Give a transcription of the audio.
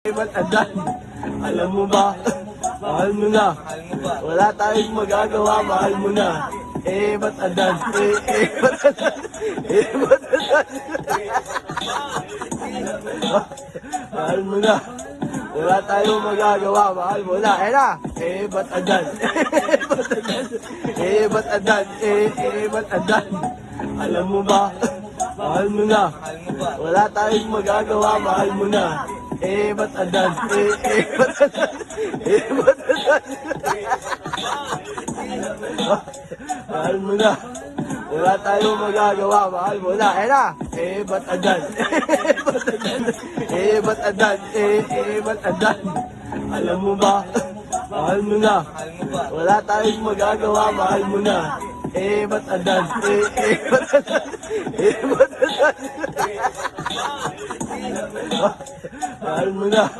Ba't adan? Alam mo ba? Mahal mo na. Wala tayong magagawa, mahal mo na. Ba't adan? Ba't adan? Ba't adan? Mahal mo na. Wala tayong magagawa, mahal mo na. Na. Ba't adan? Ba't adan? Ba't adan? Ba't adan? Alam mo ba? Mahal mo na. Wala tayong magagawa, mahal mo na. Ba't adan? Ba't adan? Ba't adan? Mahal mo na. Wala tayong magagawa, mahal mo na. Na. Ba't adan? Ba't adan? Ba't adan? Ba't adan? Alam mo ba? Mahal mo na. Wala tayong magagawa, mahal mo na. Ba't adan? Ba't adan? Ba't adan? Mahal mo na.